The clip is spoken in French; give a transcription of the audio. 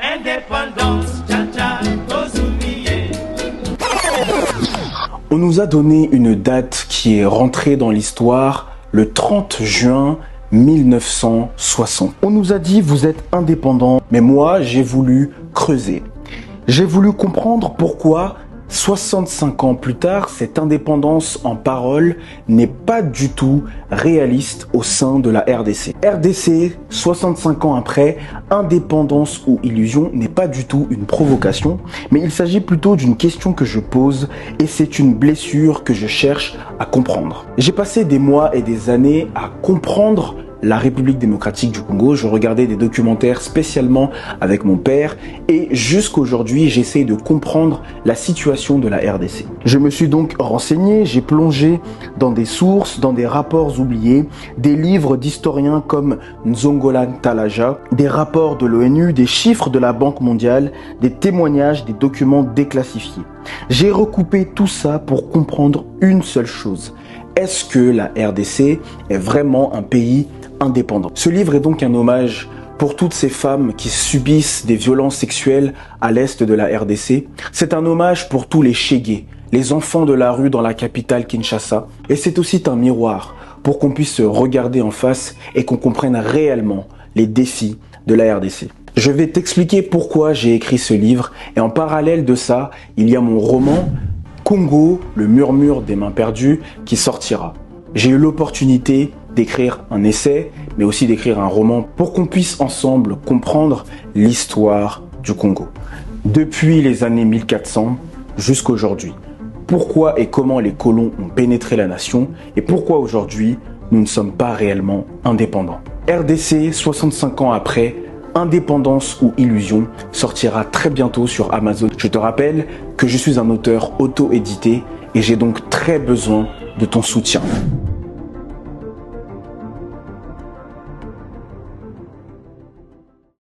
Indépendance, tcha-tcha, aux oubliés. On nous a donné une date qui est rentrée dans l'histoire, le 30 juin 1960. On nous a dit vous êtes indépendants, mais moi j'ai voulu creuser. J'ai voulu comprendre pourquoi 65 ans plus tard, cette indépendance en parole n'est pas du tout réaliste au sein de la RDC. RDC, 65 ans après, indépendance ou illusion n'est pas du tout une provocation, mais il s'agit plutôt d'une question que je pose et c'est une blessure que je cherche à comprendre. J'ai passé des mois et des années à comprendre la République démocratique du Congo. Je regardais des documentaires spécialement avec mon père et jusqu'aujourd'hui, j'essaie de comprendre la situation de la RDC. Je me suis donc renseigné, j'ai plongé dans des sources, dans des rapports oubliés, des livres d'historiens comme Nzongola Ntalaja, des rapports de l'ONU, des chiffres de la Banque mondiale, des témoignages, des documents déclassifiés. J'ai recoupé tout ça pour comprendre une seule chose. Est-ce que la RDC est vraiment un pays indépendant? Ce livre est donc un hommage pour toutes ces femmes qui subissent des violences sexuelles à l'est de la RDC. C'est un hommage pour tous les Chégués, les enfants de la rue dans la capitale Kinshasa. Et c'est aussi un miroir pour qu'on puisse se regarder en face et qu'on comprenne réellement les défis de la RDC. Je vais t'expliquer pourquoi j'ai écrit ce livre et en parallèle de ça, il y a mon roman Congo, le murmure des mains perdues qui sortira. J'ai eu l'opportunité d'écrire un essai, mais aussi d'écrire un roman pour qu'on puisse ensemble comprendre l'histoire du Congo. Depuis les années 1400 jusqu'à aujourd'hui. Pourquoi et comment les colons ont pénétré la nation et pourquoi aujourd'hui nous ne sommes pas réellement indépendants. RDC, 65 ans après, Indépendance ou illusion sortira très bientôt sur Amazon. Je te rappelle que je suis un auteur auto-édité et j'ai donc très besoin de ton soutien.